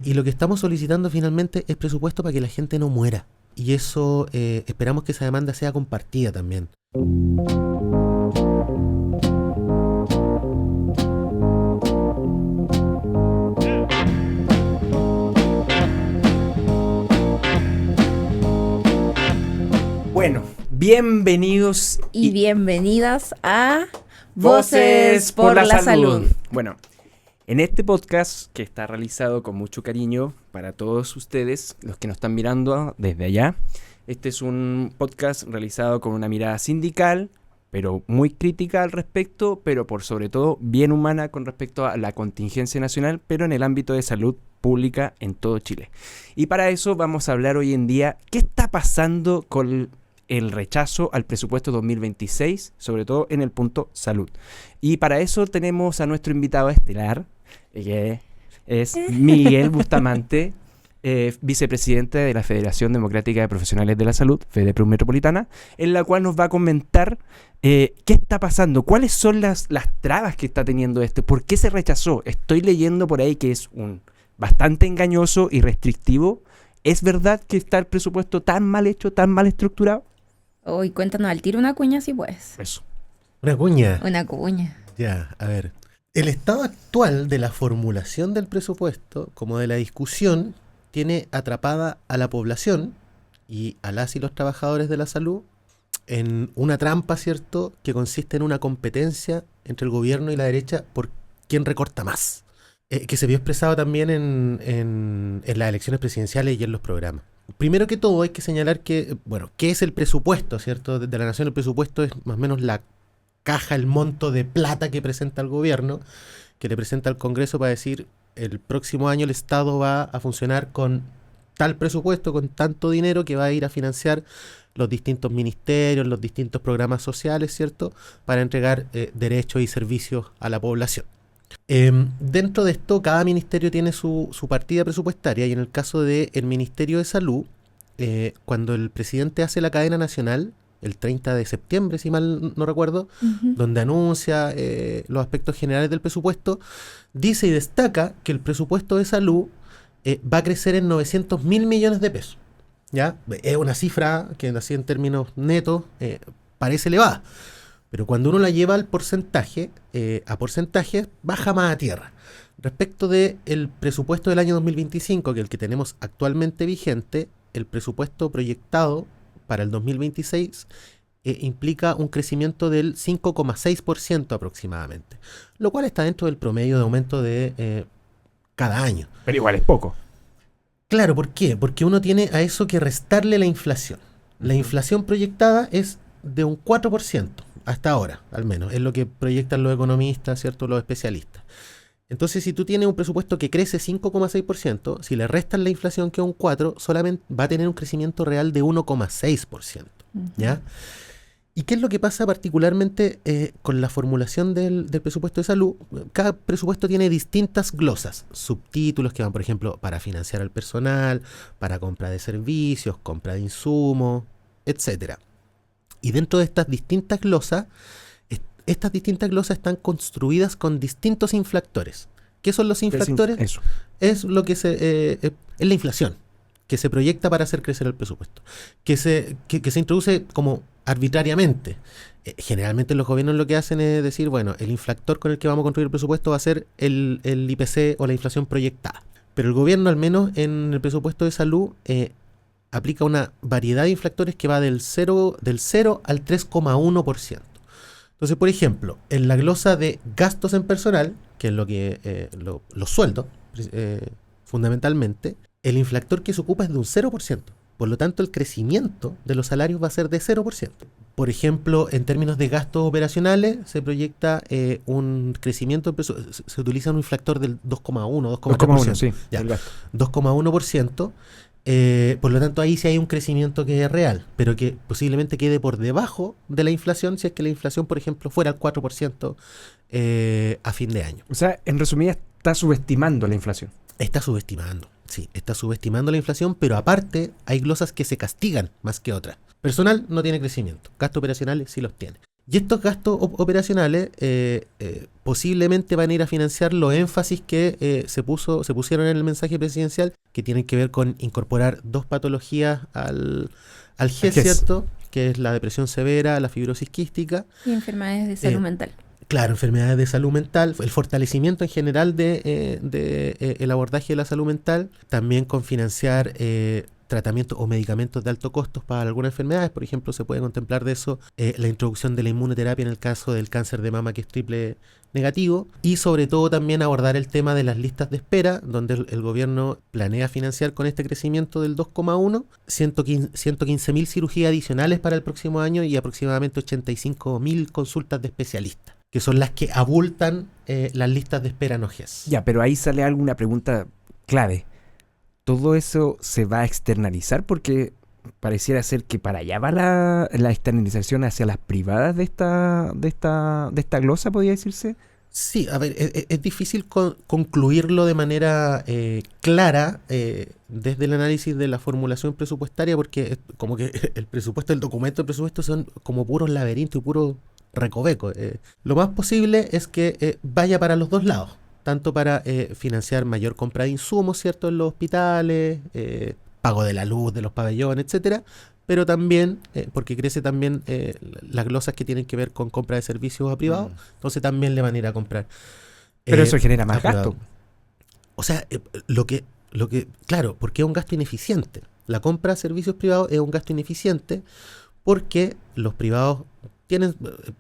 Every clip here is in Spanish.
Y lo que estamos solicitando finalmente es presupuesto para que la gente no muera. Y eso esperamos que esa demanda sea compartida también. Bueno, bienvenidos y bienvenidas a Voces por la Salud. Bueno, en este podcast que está realizado con mucho cariño para todos ustedes, los que nos están mirando desde allá, este es un podcast realizado con una mirada sindical, pero muy crítica al respecto, pero por sobre todo bien humana con respecto a la contingencia nacional, pero en el ámbito de salud pública en todo Chile. Y para eso vamos a hablar hoy en día qué está pasando con el rechazo al presupuesto 2026, sobre todo en el punto salud. Y para eso tenemos a nuestro invitado estelar, que es Miguel Bustamante, vicepresidente de la Federación Democrática de Profesionales de la Salud, FEDEPROS Metropolitana, en la cual nos va a comentar qué está pasando, cuáles son las trabas que está teniendo por qué se rechazó. Estoy leyendo por ahí que es bastante engañoso y restrictivo. ¿Es verdad que está el presupuesto tan mal hecho, tan mal estructurado? Hoy cuéntanos al tiro una cuña si puedes. Eso. ¿Una cuña? Una cuña. Ya, a ver. El estado actual de la formulación del presupuesto, como de la discusión, tiene atrapada a la población y a las y los trabajadores de la salud en una trampa, ¿cierto?, que consiste en una competencia entre el gobierno y la derecha por quién recorta más, que se vio expresado también en las elecciones presidenciales y en los programas. Primero que todo hay que señalar que, bueno, ¿qué es el presupuesto, ¿cierto? De la nación el presupuesto es más o menos la caja, el monto de plata que presenta el gobierno, que le presenta al Congreso para decir el próximo año el Estado va a funcionar con tal presupuesto, con tanto dinero que va a ir a financiar los distintos ministerios, los distintos programas sociales, ¿cierto?, para entregar derechos y servicios a la población. Dentro de esto, cada ministerio tiene su partida presupuestaria, y en el caso del Ministerio de Salud, cuando el presidente hace la cadena nacional, el 30 de septiembre, si mal no recuerdo, donde anuncia los aspectos generales del presupuesto, dice y destaca que el presupuesto de salud va a crecer en 900.000 millones de pesos. ¿Ya? Es una cifra que así en términos netos parece elevada, pero cuando uno la lleva al porcentaje, a porcentajes, baja más a tierra. Respecto del presupuesto del año 2025, que es el que tenemos actualmente vigente, el presupuesto proyectado para el 2026 implica un crecimiento del 5,6% aproximadamente, lo cual está dentro del promedio de aumento de cada año. Pero igual es poco. Claro, ¿por qué? Porque uno tiene a eso que restarle la inflación. La inflación proyectada es de un 4%, hasta ahora, al menos, es lo que proyectan los economistas, ¿cierto?, los especialistas. Entonces, si tú tienes un presupuesto que crece 5,6%, si le restan la inflación, que es un 4%, solamente va a tener un crecimiento real de 1,6%. ¿Ya? ¿Y qué es lo que pasa particularmente con la formulación del presupuesto de salud? Cada presupuesto tiene distintas glosas, subtítulos que van, por ejemplo, para financiar al personal, para compra de servicios, compra de insumos, etcétera. Y dentro de estas distintas glosas están construidas con distintos inflactores. ¿Qué son los inflactores? Eso. Es lo que es la inflación, que se proyecta para hacer crecer el presupuesto, que se introduce como arbitrariamente. Generalmente los gobiernos lo que hacen es decir, bueno, el inflactor con el que vamos a construir el presupuesto va a ser el IPC o la inflación proyectada. Pero el gobierno, al menos en el presupuesto de salud, aplica una variedad de inflactores que va del 0 al 3,1%. Entonces, por ejemplo, en la glosa de gastos en personal, que es lo que los sueldos, fundamentalmente, el inflactor que se ocupa es de un 0%. Por lo tanto, el crecimiento de los salarios va a ser de 0%. Por ejemplo, en términos de gastos operacionales, se proyecta un crecimiento, se utiliza un inflactor del 2,1, 2,3%. Sí, ya, 2,1%. Por lo tanto, ahí sí hay un crecimiento que es real, pero que posiblemente quede por debajo de la inflación, si es que la inflación, por ejemplo, fuera al 4% a fin de año. O sea, en resumidas, está subestimando la inflación. Está subestimando, sí, está subestimando la inflación, pero aparte hay glosas que se castigan más que otras. Personal no tiene crecimiento, gastos operacionales sí los tiene. Y estos gastos operacionales posiblemente van a ir a financiar los énfasis que se pusieron en el mensaje presidencial, que tienen que ver con incorporar 2 patologías al GES, ¿cierto? Que es la depresión severa, la fibrosis quística. Y enfermedades de salud mental. Claro, enfermedades de salud mental, el fortalecimiento en general de el abordaje de la salud mental, también con financiar tratamientos o medicamentos de alto costo para algunas enfermedades. Por ejemplo, se puede contemplar de eso la introducción de la inmunoterapia en el caso del cáncer de mama, que es triple negativo, y sobre todo también abordar el tema de las listas de espera, donde el gobierno planea financiar con este crecimiento del 2,1 115.000 cirugías adicionales para el próximo año y aproximadamente 85.000 consultas de especialistas, que son las que abultan las listas de espera en OGES. Ya, pero ahí sale alguna pregunta clave. ¿Todo eso se va a externalizar? Porque pareciera ser que para allá va la externalización hacia las privadas de esta glosa, podría decirse. Sí, a ver, es difícil concluirlo de manera clara desde el análisis de la formulación presupuestaria, porque es como que el presupuesto, el documento de presupuesto son como puros laberintos y puros recovecos. Lo más posible es que vaya para los dos lados, tanto para financiar mayor compra de insumos, ¿cierto?, en los hospitales, pago de la luz, de los pabellones, etcétera, pero también, porque crece también las glosas que tienen que ver con compra de servicios a privados, entonces también le van a ir a comprar. Pero eso genera más gasto. O sea, claro, porque es un gasto ineficiente. La compra de servicios privados es un gasto ineficiente porque los privados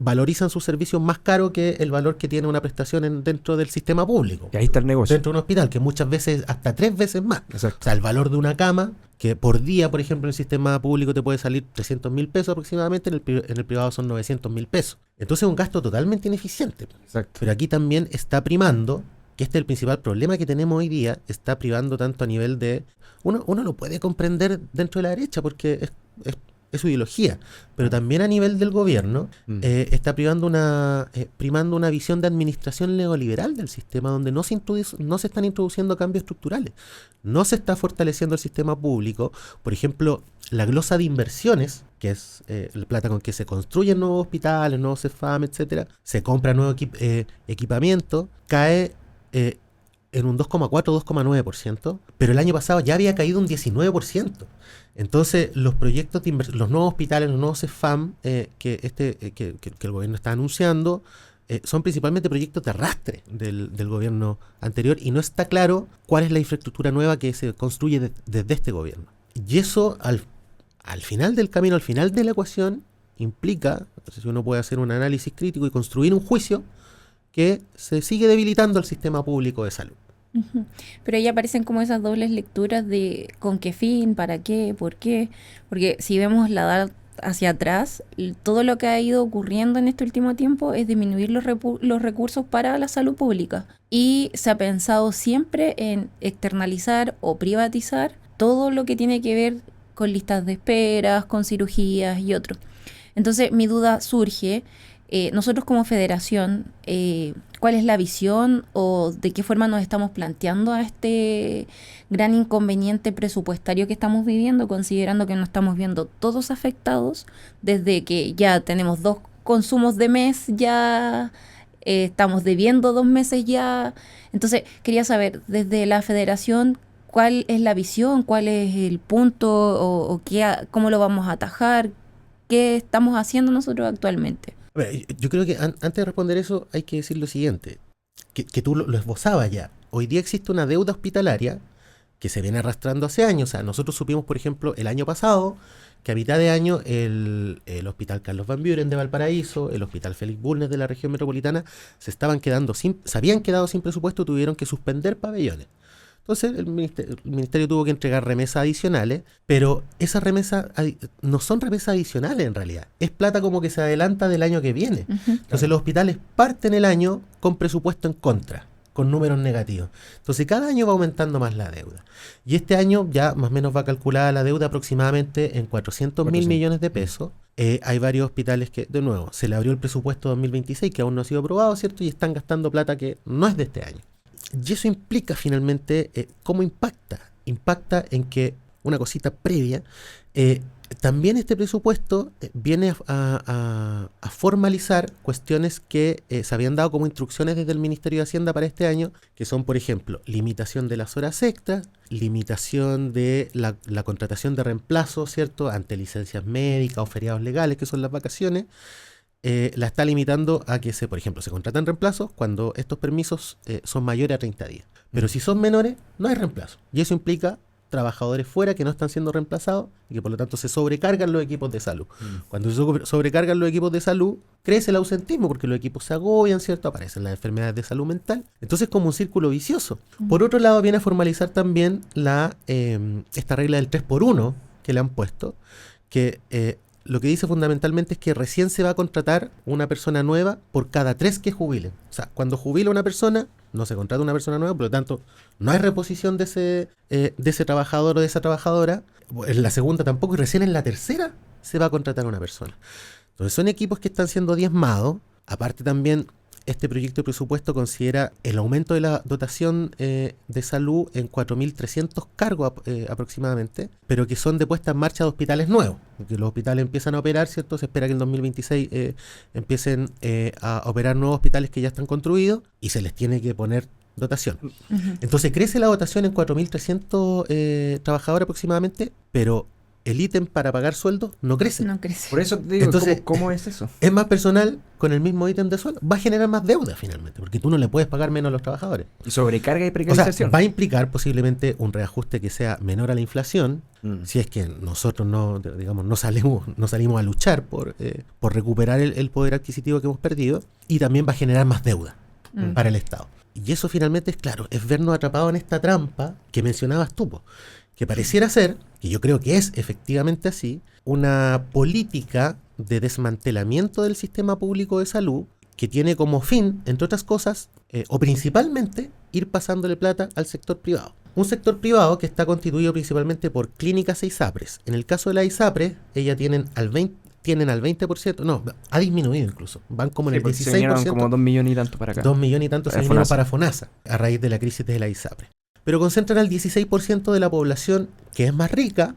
valorizan sus servicios más caro que el valor que tiene una prestación dentro del sistema público. Y ahí está el negocio. Dentro de un hospital, que muchas veces hasta 3 veces más. Exacto. O sea, el valor de una cama, que por día, por ejemplo, en el sistema público te puede salir 300.000 pesos aproximadamente, en el privado son 900.000 pesos. Entonces es un gasto totalmente ineficiente. Exacto. Pero aquí también está primando, que este es el principal problema que tenemos hoy día, está privando tanto a nivel de... Uno lo puede comprender dentro de la derecha porque es su ideología, pero también a nivel del gobierno está primando una visión de administración neoliberal del sistema, donde no se están introduciendo cambios estructurales, no se está fortaleciendo el sistema público. Por ejemplo, la glosa de inversiones, que es la plata con que se construyen nuevos hospitales, nuevos CEFAM, etcétera, se compra nuevo equipamiento, cae en un 2,4-2,9%, pero el año pasado ya había caído un 19%. Entonces, los proyectos de los nuevos hospitales, los nuevos CEFAM que el gobierno está anunciando, son principalmente proyectos de arrastre del gobierno anterior, y no está claro cuál es la infraestructura nueva que se construye desde este gobierno. Y eso, al final del camino, al final de la ecuación, implica, entonces uno puede hacer un análisis crítico y construir un juicio, que se sigue debilitando el sistema público de salud. Uh-huh. Pero ahí aparecen como esas dobles lecturas de con qué fin, para qué, por qué. Porque si vemos la edad hacia atrás, todo lo que ha ido ocurriendo en este último tiempo es disminuir los recursos para la salud pública. Y se ha pensado siempre en externalizar o privatizar todo lo que tiene que ver con listas de esperas, con cirugías y otros. Entonces mi duda surge... nosotros como federación, ¿cuál es la visión o de qué forma nos estamos planteando a este gran inconveniente presupuestario que estamos viviendo, considerando que nos estamos viendo todos afectados desde que ya tenemos 2 consumos de mes, ya estamos debiendo 2 meses ya? Entonces quería saber desde la federación cuál es la visión, cuál es el punto o cómo lo vamos a atajar, qué estamos haciendo nosotros actualmente. Yo creo que antes de responder eso hay que decir lo siguiente, que tú lo esbozabas ya. Hoy día existe una deuda hospitalaria que se viene arrastrando hace años. O sea, nosotros supimos, por ejemplo, el año pasado, que a mitad de año el Hospital Carlos Van Buren de Valparaíso, el Hospital Félix Bulnes de la región metropolitana, se habían quedado sin presupuesto, tuvieron que suspender pabellones. Entonces el ministerio tuvo que entregar remesas adicionales, pero esas remesas no son remesas adicionales en realidad. Es plata como que se adelanta del año que viene. Uh-huh. Entonces los hospitales parten el año con presupuesto en contra, con números negativos. Entonces cada año va aumentando más la deuda. Y este año ya más o menos va calculada la deuda aproximadamente en 400.000 millones de pesos. Hay varios hospitales que, de nuevo, se le abrió el presupuesto 2026 que aún no ha sido aprobado, ¿cierto? Y están gastando plata que no es de este año. Y eso implica finalmente, ¿cómo impacta? Impacta en que, una cosita previa, también este presupuesto viene a formalizar cuestiones que se habían dado como instrucciones desde el Ministerio de Hacienda para este año, que son, por ejemplo, limitación de las horas extras, limitación de la contratación de reemplazo, ¿cierto?, ante licencias médicas o feriados legales, que son las vacaciones. La está limitando a que, por ejemplo, se contratan reemplazos cuando estos permisos son mayores a 30 días. Pero si son menores, no hay reemplazo. Y eso implica trabajadores fuera que no están siendo reemplazados y que por lo tanto se sobrecargan los equipos de salud. Cuando se sobrecargan los equipos de salud, crece el ausentismo porque los equipos se agobian, ¿cierto? Aparecen las enfermedades de salud mental. Entonces es como un círculo vicioso. Por otro lado, viene a formalizar también esta regla del 3x1 que le han puesto, que lo que dice fundamentalmente es que recién se va a contratar una persona nueva por cada 3 que jubilen. O sea, cuando jubila una persona, no se contrata una persona nueva, por lo tanto, no hay reposición de ese trabajador o de esa trabajadora. En la segunda tampoco, y recién en la tercera se va a contratar a una persona. Entonces son equipos que están siendo diezmados. Aparte también, este proyecto de presupuesto considera el aumento de la dotación de salud en 4.300 cargos aproximadamente, pero que son de puesta en marcha de hospitales nuevos, porque los hospitales empiezan a operar, ¿cierto? Se espera que en 2026 empiecen a operar nuevos hospitales que ya están construidos y se les tiene que poner dotación. Entonces crece la dotación en 4.300 trabajadores aproximadamente, pero el ítem para pagar sueldos no crece. No crece. Por eso te digo, entonces, ¿cómo es eso? Es más personal con el mismo ítem de sueldo. Va a generar más deuda finalmente, porque tú no le puedes pagar menos a los trabajadores. Y sobrecarga y O sea, precarización. va a implicar posiblemente un reajuste que sea menor a la inflación, si es que nosotros no salimos a luchar por recuperar el poder adquisitivo que hemos perdido, y también va a generar más deuda para el Estado. Y eso finalmente es vernos atrapados en esta trampa que mencionabas tú, que pareciera ser, que yo creo que es efectivamente así, una política de desmantelamiento del sistema público de salud que tiene como fin, entre otras cosas, o principalmente, ir pasándole plata al sector privado. Un sector privado que está constituido principalmente por clínicas e ISAPRES. En el caso de la ISAPRES, ellas tienen al 20%, no, ha disminuido incluso, van como en el 16%. Se vinieron como 2 millones y tanto para acá. 2 millones y tanto se vinieron para FONASA, a raíz de la crisis de la ISAPRES. Pero concentran al 16% de la población que es más rica,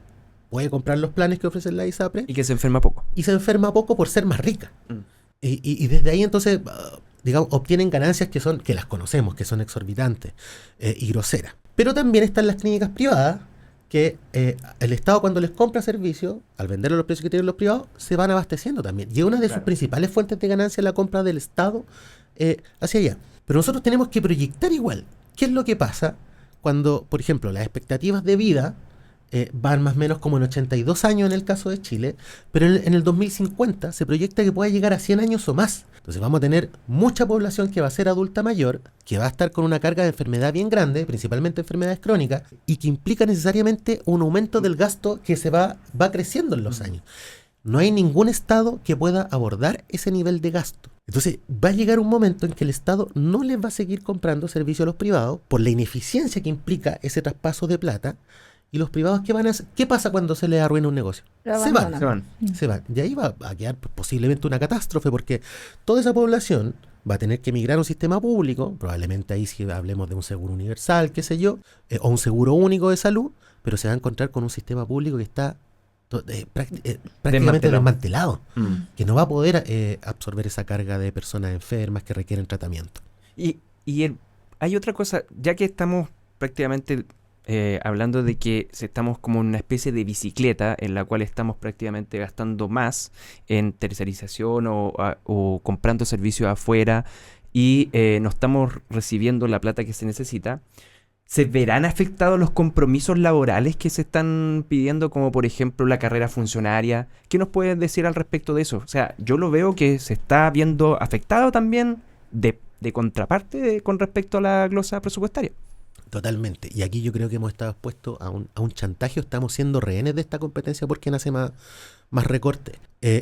puede comprar los planes que ofrecen la ISAPRES. Y que se enferma poco. Y se enferma poco por ser más rica. Y desde ahí entonces, digamos, obtienen ganancias que las conocemos, que son exorbitantes y groseras. Pero también están las clínicas privadas, que el Estado cuando les compra servicios, al venderlo a los precios que tienen los privados, se van abasteciendo también. Y una de sus principales fuentes de ganancia es la compra del Estado hacia allá. Pero nosotros tenemos que proyectar igual. ¿Qué es lo que pasa cuando, por ejemplo, las expectativas de vida van más o menos como en 82 años en el caso de Chile, pero en el 2050 se proyecta que pueda llegar a 100 años o más? Entonces vamos a tener mucha población que va a ser adulta mayor, que va a estar con una carga de enfermedad bien grande, principalmente enfermedades crónicas, y que implica necesariamente un aumento del gasto que va creciendo en los años. No hay ningún Estado que pueda abordar ese nivel de gasto. Entonces va a llegar un momento en que el Estado no les va a seguir comprando servicios a los privados por la ineficiencia que implica ese traspaso de plata. ¿Y los privados qué van a hacer? ¿Qué pasa cuando se les arruina un negocio? Se van. Y ahí va a quedar posiblemente una catástrofe, porque toda esa población va a tener que emigrar a un sistema público, probablemente ahí si hablemos de un seguro universal, qué sé yo, o un seguro único de salud, pero se va a encontrar con un sistema público que está prácticamente desmantelado, que no va a poder absorber esa carga de personas enfermas que requieren tratamiento. Y hay otra cosa, ya que estamos prácticamente hablando de que estamos como en una especie de bicicleta en la cual estamos prácticamente gastando más en tercerización o comprando servicios afuera y no estamos recibiendo la plata que se necesita, ¿se verán afectados los compromisos laborales que se están pidiendo, como por ejemplo la carrera funcionaria? ¿Qué nos puedes decir al respecto de eso? O sea, yo lo veo que se está viendo afectado también de contraparte con respecto a la glosa presupuestaria. Totalmente. Y aquí yo creo que hemos estado expuestos a un chantaje, estamos siendo rehenes de esta competencia porque nace más recorte,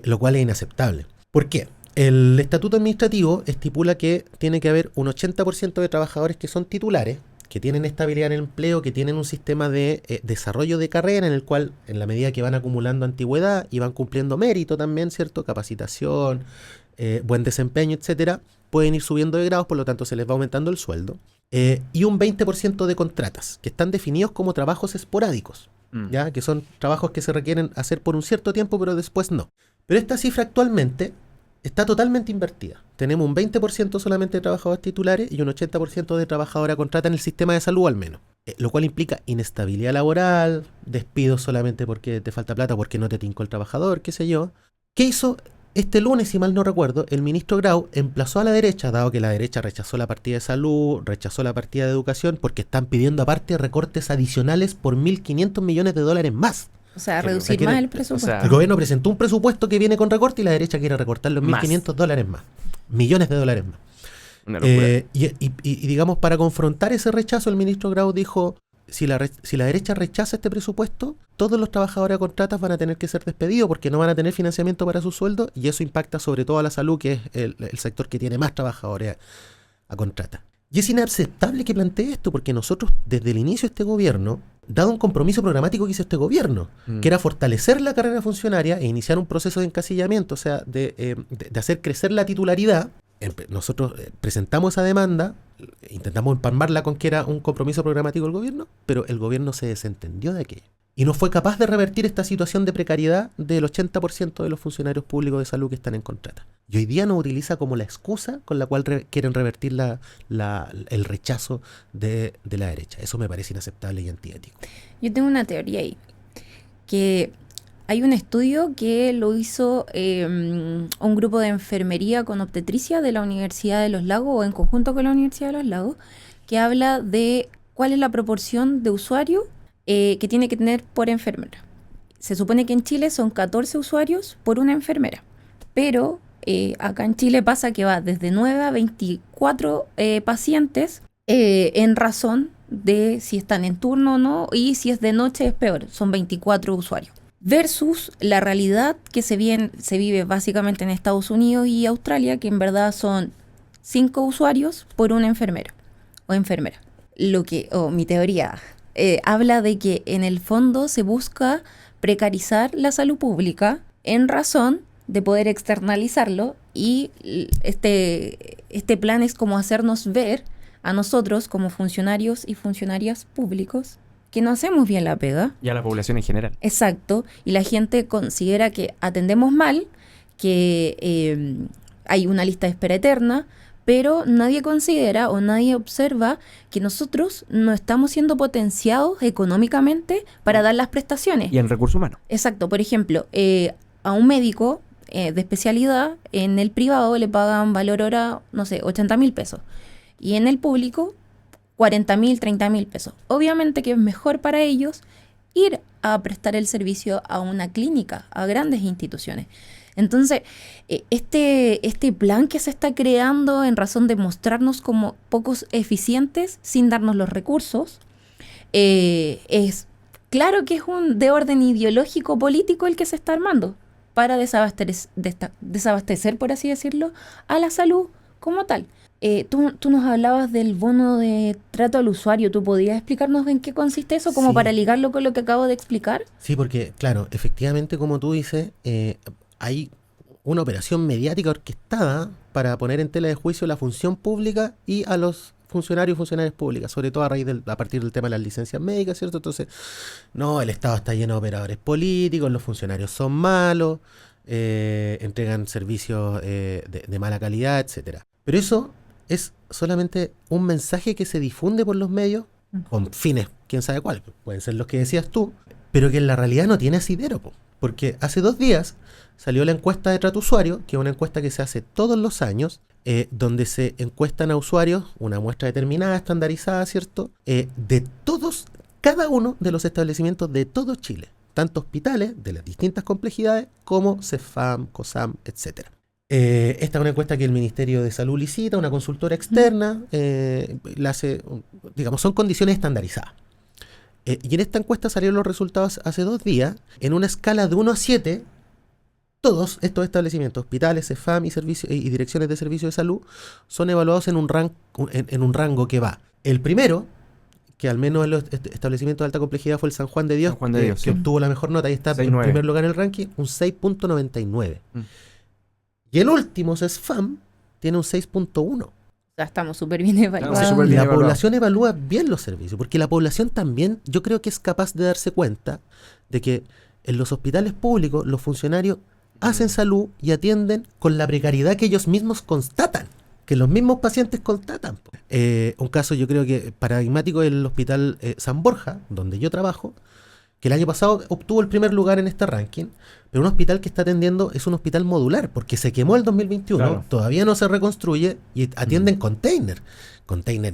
lo cual es inaceptable. ¿Por qué? El estatuto administrativo estipula que tiene que haber un 80% de trabajadores que son titulares, que tienen estabilidad en el empleo, que tienen un sistema de desarrollo de carrera en el cual, en la medida que van acumulando antigüedad y van cumpliendo mérito también, ¿cierto? Capacitación, buen desempeño, etcétera, pueden ir subiendo de grados, por lo tanto se les va aumentando el sueldo. y un 20% de contratas, que están definidos como trabajos esporádicos, ¿ya? Que son trabajos que se requieren hacer por un cierto tiempo, pero después no. Pero esta cifra actualmente está totalmente invertida. Tenemos un 20% solamente de trabajadores titulares y un 80% de trabajadores a contrata en el sistema de salud al menos. Lo cual implica inestabilidad laboral, despidos solamente porque te falta plata, porque no te tincó el trabajador, qué sé yo. ¿Qué hizo este lunes, si mal no recuerdo? El ministro Grau emplazó a la derecha, dado que la derecha rechazó la partida de salud, rechazó la partida de educación, porque están pidiendo aparte recortes adicionales por $1.500 millones más. O sea, reducir más el presupuesto. El gobierno presentó un presupuesto que viene con recorte y la derecha quiere recortar los $1.500 más. Millones de dólares más. Una locura. Y digamos, para confrontar ese rechazo, el ministro Grau dijo, si la derecha rechaza este presupuesto, todos los trabajadores a contratas van a tener que ser despedidos porque no van a tener financiamiento para su sueldo, y eso impacta sobre todo a la salud, que es el sector que tiene más trabajadores a contrata. Y es inaceptable que plantee esto, porque nosotros, desde el inicio de este gobierno, dado un compromiso programático que hizo este gobierno, que era fortalecer la carrera funcionaria e iniciar un proceso de encasillamiento, o sea, de hacer crecer la titularidad. Nosotros presentamos esa demanda, intentamos empalmarla con que era un compromiso programático del gobierno, pero el gobierno se desentendió de aquello. Y no fue capaz de revertir esta situación de precariedad del 80% de los funcionarios públicos de salud que están en contrata. Y hoy día nos utiliza como la excusa con la cual quieren revertir el rechazo de la derecha. Eso me parece inaceptable y antiético. Yo tengo una teoría ahí, que hay un estudio que lo hizo un grupo de enfermería con obstetricia de la Universidad de Los Lagos, o en conjunto con la Universidad de Los Lagos, que habla de cuál es la proporción de usuarios que tiene que tener por enfermera. Se supone que en Chile son 14 usuarios por una enfermera, pero acá en Chile pasa que va desde 9 a 24 pacientes en razón de si están en turno o no, y si es de noche es peor, son 24 usuarios. Versus la realidad que se vive básicamente en Estados Unidos y Australia, que en verdad son 5 usuarios por una enfermera o enfermera. Mi teoría habla de que en el fondo se busca precarizar la salud pública en razón de poder externalizarlo, y este plan es como hacernos ver a nosotros como funcionarios y funcionarias públicos que no hacemos bien la pega. Y a la población en general. Exacto, y la gente considera que atendemos mal, que hay una lista de espera eterna, pero nadie considera o nadie observa que nosotros no estamos siendo potenciados económicamente para dar las prestaciones. Y en recursos humanos. Exacto, por ejemplo, a un médico de especialidad en el privado le pagan valor hora, no sé, 80.000 pesos. Y en el público 40.000, 30.000 pesos. Obviamente que es mejor para ellos ir a prestar el servicio a una clínica, a grandes instituciones. Entonces, este plan que se está creando en razón de mostrarnos como pocos eficientes sin darnos los recursos, es claro que es de orden ideológico político el que se está armando para desabastecer, por así decirlo, a la salud como tal. Tú nos hablabas del bono de trato al usuario. ¿Tú podrías explicarnos en qué consiste eso, como para ligarlo con lo que acabo de explicar? Sí, porque, claro, efectivamente, como tú dices, hay una operación mediática orquestada para poner en tela de juicio la función pública y a los funcionarios y funcionarias públicas, sobre todo a partir del tema de las licencias médicas, ¿cierto? Entonces, no, el Estado está lleno de operadores políticos, los funcionarios son malos, entregan servicios de mala calidad, etcétera. Pero eso es solamente un mensaje que se difunde por los medios con fines, quién sabe cuál, pueden ser los que decías tú, pero que en la realidad no tiene asidero, porque hace 2 días salió la encuesta de trato usuario, que es una encuesta que se hace todos los años, donde se encuestan a usuarios, una muestra determinada, estandarizada, ¿cierto? De cada uno de los establecimientos de todo Chile, tanto hospitales de las distintas complejidades como CEFAM, COSAM, etcétera. Esta es una encuesta que el Ministerio de Salud licita, una consultora externa, la hace, digamos, son condiciones estandarizadas. Y en esta encuesta salieron los resultados hace 2 días, en una escala de 1 a 7, todos estos establecimientos, hospitales, CEFAM y direcciones de servicios de salud, son evaluados en un rango que va. El primero, que al menos en los establecimientos de alta complejidad fue el San Juan de Dios, que obtuvo la mejor nota y está en primer lugar en el ranking, un 6.99. Y el último, CESFAM, tiene un 6.1. O sea, estamos súper bien evaluados. Estamos súper bien La evaluado. población evalúa bien los servicios, porque la población también, yo creo que es capaz de darse cuenta de que en los hospitales públicos los funcionarios hacen salud y atienden con la precariedad que ellos mismos constatan, que los mismos pacientes constatan. Un caso yo creo que paradigmático es el hospital San Borja, donde yo trabajo, que el año pasado obtuvo el primer lugar en este ranking, pero un hospital que está atendiendo es un hospital modular, porque se quemó el 2021, Claro. todavía no se reconstruye y atienden container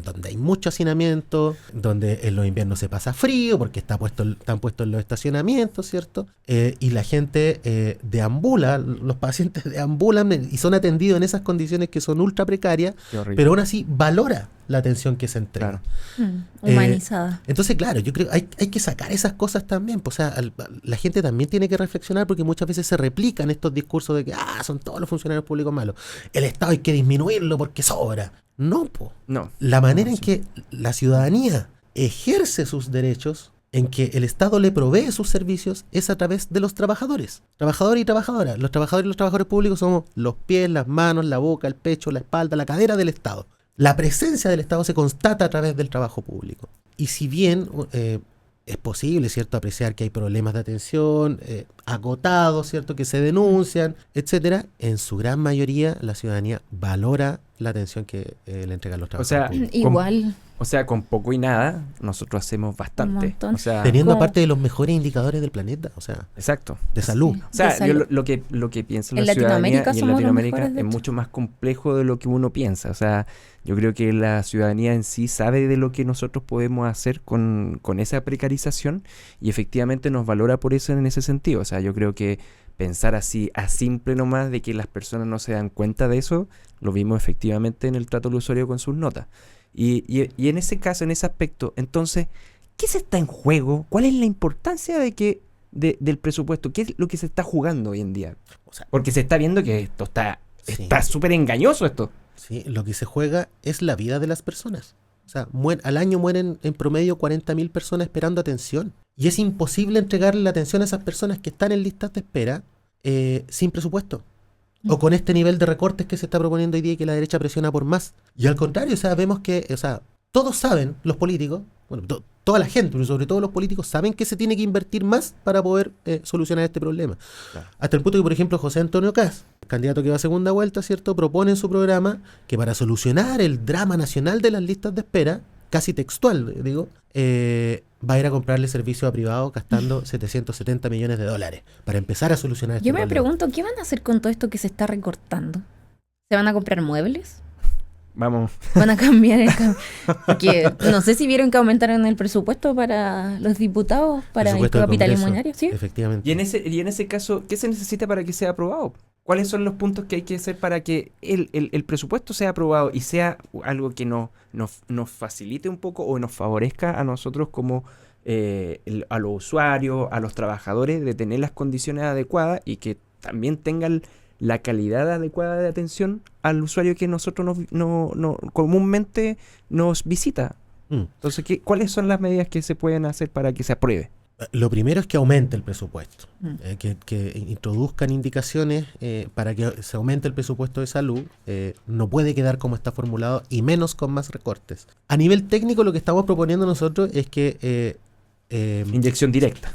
donde hay mucho hacinamiento, donde en los inviernos se pasa frío, porque están puestos en los estacionamientos, ¿cierto? Y la gente deambula, los pacientes deambulan y son atendidos en esas condiciones que son ultra precarias, Qué horrible. pero aún así valora la atención que se entrega. Claro. Humanizada. Entonces, claro, yo creo que hay que sacar esas cosas también. Pues, o sea, la gente también tiene que reflexionar porque muchas veces se replican estos discursos de que son todos los funcionarios públicos malos. El Estado hay que disminuirlo porque sobra. No, po. No. La manera No, en que la ciudadanía ejerce sus derechos, en que el Estado le provee sus servicios, es a través de los trabajadores. Trabajadores y trabajadoras. Los trabajadores y los trabajadores públicos somos los pies, las manos, la boca, el pecho, la espalda, la cadera del Estado. La presencia del Estado se constata a través del trabajo público. Y si bien es posible, ¿cierto?, apreciar que hay problemas de atención agotados, ¿cierto?, que se denuncian, etcétera, en su gran mayoría la ciudadanía valora la atención que le entregan los O sea, trabajadores públicos. Igual. O sea, con poco y nada, nosotros hacemos bastante. montón. O sea, Teniendo como- aparte de los mejores indicadores del planeta, o sea, exacto. de salud. Sí. O sea, De salud. lo que piensa En la ciudadanía Latinoamérica y en somos los Latinoamérica mejores, de es hecho. mucho más complejo de lo que uno piensa. O sea, yo creo que la ciudadanía en sí sabe de lo que nosotros podemos hacer con esa precarización y efectivamente nos valora por eso en ese sentido. O sea, yo creo que pensar así a simple nomás de que las personas no se dan cuenta de eso, lo vimos efectivamente en el trato al usuario con sus notas. Y en ese caso, en ese aspecto, entonces, ¿qué se está en juego? ¿Cuál es la importancia del presupuesto? ¿Qué es lo que se está jugando hoy en día? O sea, Porque se está viendo que esto Sí. está súper engañoso esto. sí, lo que se juega es la vida de las personas. O sea, al año mueren en promedio 40.000 personas esperando atención. Y es imposible entregarle la atención a esas personas que están en listas de espera sin presupuesto. O con este nivel de recortes que se está proponiendo hoy día y que la derecha presiona por más. Y al contrario, o sea, vemos que, o sea, todos saben, los políticos, bueno, toda la gente, pero sobre todo los políticos, saben que se tiene que invertir más para poder solucionar este problema. Claro. Hasta el punto que, por ejemplo, José Antonio Kast, candidato que va a segunda vuelta, ¿cierto?, propone en su programa que para solucionar el drama nacional de las listas de espera, casi textual, digo, va a ir a comprarle servicio a privado gastando 770 millones de dólares para empezar a solucionar este Yo me problema. pregunto, ¿qué van a hacer con todo esto que se está recortando? ¿Se van a comprar muebles? Vamos. ¿Van a cambiar Porque no sé si vieron que aumentaron el presupuesto para los diputados para el Presupuesto del capital Congreso, inmobiliario, ¿sí? Efectivamente. Y en ese caso, ¿qué se necesita para que sea aprobado? ¿Cuáles son los puntos que hay que hacer para que el presupuesto sea aprobado y sea algo que nos facilite un poco o nos favorezca a nosotros como a los usuarios, a los trabajadores, de tener las condiciones adecuadas y que también tengan la calidad adecuada de atención al usuario que nosotros comúnmente nos visita? Mm. Entonces, ¿cuáles son las medidas que se pueden hacer para que se apruebe? Lo primero es que aumente el presupuesto, Mm. que introduzcan indicaciones para que se aumente el presupuesto de salud. No puede quedar como está formulado y menos con más recortes. A nivel técnico, lo que estamos proponiendo nosotros es que, Inyección directa.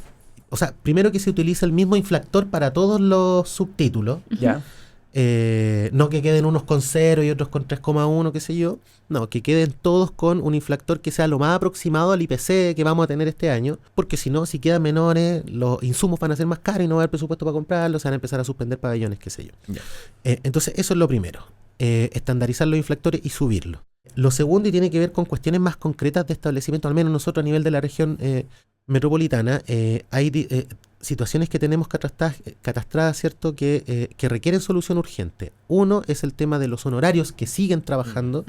o sea, primero que se utilice el mismo infractor para todos los subtítulos. ¿Ya? No que queden unos con 0 y otros con 3,1, qué sé yo. No, que queden todos con un infractor que sea lo más aproximado al IPC que vamos a tener este año, porque si no, si quedan menores, los insumos van a ser más caros y no va a haber presupuesto para comprarlos, se van a empezar a suspender pabellones, qué sé yo. Ya. Entonces, eso es lo primero, estandarizar los infractores y subirlos. Lo segundo, y tiene que ver con cuestiones más concretas de establecimiento, al menos nosotros a nivel de la región metropolitana, hay situaciones que tenemos catastradas, ¿cierto?, que requieren solución urgente. Uno es el tema de los honorarios que siguen trabajando,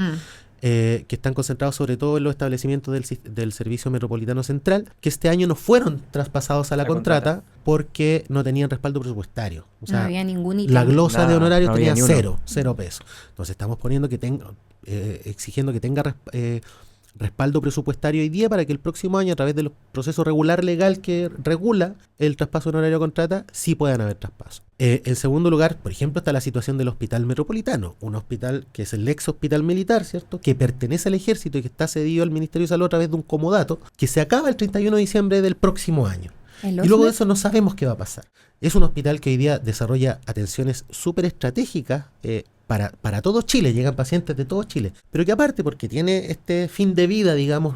que están concentrados sobre todo en los establecimientos del Servicio Metropolitano Central, que este año no fueron traspasados a la contrata porque no tenían respaldo presupuestario. O sea, no había ningún ítem. la glosa de Nada, honorarios no había tenía ni uno. cero pesos. Entonces estamos poniendo que tenga, exigiendo que tenga respaldo presupuestario hoy día para que el próximo año, a través del proceso regular legal que regula el traspaso en horario de contrata, sí puedan haber traspasos. En segundo lugar, por ejemplo, está la situación del Hospital Metropolitano, un hospital que es el ex hospital militar, ¿cierto?, que pertenece al Ejército y que está cedido al Ministerio de Salud a través de un comodato que se acaba el 31 de diciembre del próximo año. Y luego de eso no sabemos qué va a pasar. Es un hospital que hoy día desarrolla atenciones súper estratégicas para todo Chile, llegan pacientes de todo Chile, pero que aparte, porque tiene este fin de vida, digamos,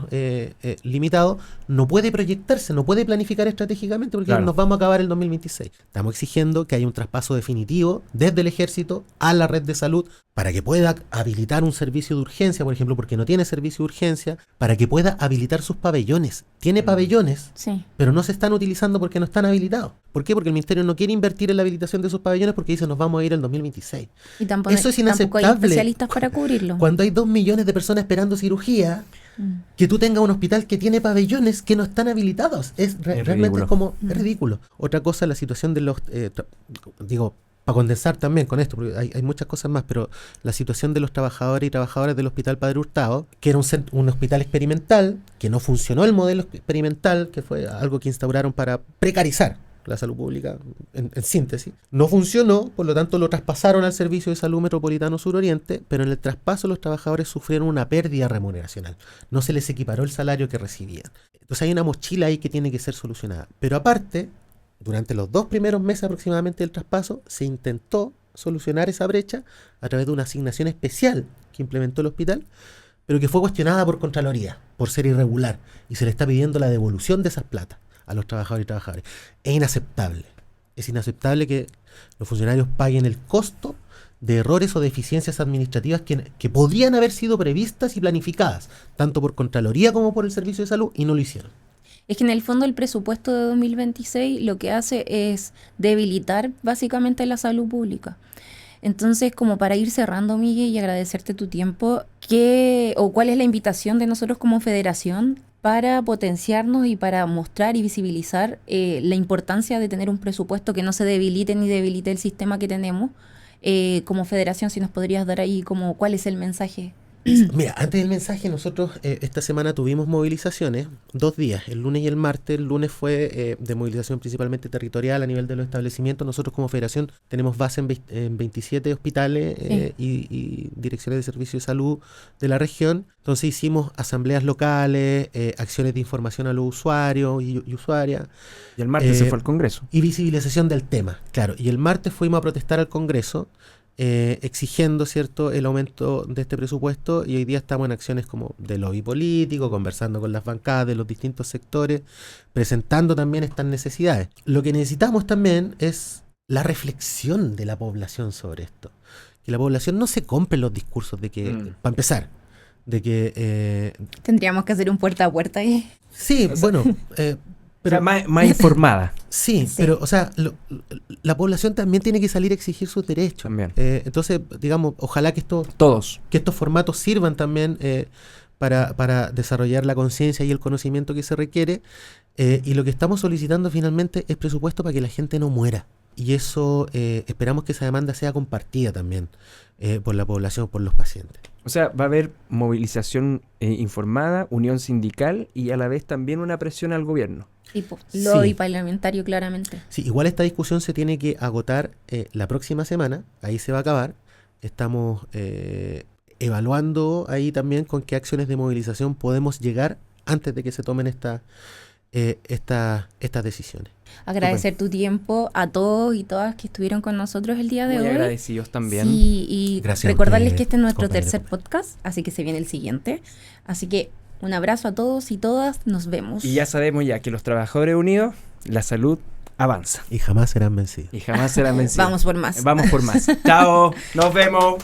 limitado, no puede proyectarse, no puede planificar estratégicamente porque nos vamos a acabar el 2026. Estamos exigiendo que haya un traspaso definitivo desde el Ejército a la red de salud para que pueda habilitar un servicio de urgencia, por ejemplo, porque no tiene servicio de urgencia, para que pueda habilitar sus pabellones. Tiene pabellones, sí, pero no se están utilizando porque no están habilitados. ¿Por qué? Porque el Ministerio no quiere invertir en la habilitación de sus pabellones porque dice nos vamos a ir el 2026. Y tampoco, eso es inaceptable. Tampoco hay especialistas para cubrirlo. Cuando hay 2 millones de personas esperando cirugía, que tú tengas un hospital que tiene pabellones que no están habilitados. Realmente es ridículo. Otra cosa, la situación de los... para condensar también con esto, porque hay muchas cosas más, pero la situación de los trabajadores y trabajadoras del Hospital Padre Hurtado, que era un hospital experimental, que no funcionó el modelo experimental, que fue algo que instauraron para precarizar la salud pública, en síntesis. No funcionó, por lo tanto lo traspasaron al Servicio de Salud Metropolitano Suroriente, pero en el traspaso los trabajadores sufrieron una pérdida remuneracional. No se les equiparó el salario que recibían. Entonces hay una mochila ahí que tiene que ser solucionada. Pero aparte, durante los 2 primeros meses aproximadamente del traspaso, se intentó solucionar esa brecha a través de una asignación especial que implementó el hospital, pero que fue cuestionada por Contraloría, por ser irregular, y se le está pidiendo la devolución de esas platas a los trabajadores y trabajadoras. Es inaceptable. Es inaceptable que los funcionarios paguen el costo de errores o deficiencias administrativas que podrían haber sido previstas y planificadas, tanto por Contraloría como por el Servicio de Salud, y no lo hicieron. Es que en el fondo el presupuesto de 2026 lo que hace es debilitar básicamente la salud pública. Entonces, como para ir cerrando, Miguel, y agradecerte tu tiempo, ¿cuál es la invitación de nosotros como federación para potenciarnos y para mostrar y visibilizar la importancia de tener un presupuesto que no se debilite ni debilite el sistema que tenemos? Como federación, si nos podrías dar ahí cuál es el mensaje. Mira, antes del mensaje, nosotros esta semana tuvimos movilizaciones, 2 días, el lunes y el martes. El lunes fue de movilización principalmente territorial a nivel de los establecimientos. Nosotros como federación tenemos base en 27 hospitales y direcciones de servicio de salud de la región. Entonces hicimos asambleas locales, acciones de información a los usuarios y usuarias. Y el martes se fue al Congreso. Y visibilización del tema, claro. Y el martes fuimos a protestar al Congreso, exigiendo, ¿cierto?, el aumento de este presupuesto, y hoy día estamos en acciones como de lobby político, conversando con las bancadas de los distintos sectores, presentando también estas necesidades. Lo que necesitamos también es la reflexión de la población sobre esto. Que la población no se compre los discursos de que, para empezar, de que... Tendríamos que hacer un puerta a puerta ahí. Sí, bueno... pero, o sea, más informada. Sí, pero, o sea, la población también tiene que salir a exigir sus derechos. También. Entonces, digamos, ojalá que estos formatos sirvan también para desarrollar la conciencia y el conocimiento que se requiere. Y lo que estamos solicitando finalmente es presupuesto para que la gente no muera. Y eso esperamos que esa demanda sea compartida también por la población, por los pacientes. O sea, va a haber movilización informada, unión sindical y a la vez también una presión al gobierno. Lobby parlamentario, claramente. Sí, igual esta discusión se tiene que agotar la próxima semana, ahí se va a acabar. Estamos evaluando ahí también con qué acciones de movilización podemos llegar antes de que se tomen estas decisiones. Agradecer tu tiempo a todos y todas que estuvieron con nosotros el día de hoy. Muy agradecidos también. Sí, y recordarles que este es nuestro tercer podcast, así que se viene el siguiente. Así que un abrazo a todos y todas, nos vemos. Y ya sabemos que los trabajadores unidos, la salud avanza. Y jamás serán vencidos. Vamos por más. Vamos por más. Chao, nos vemos.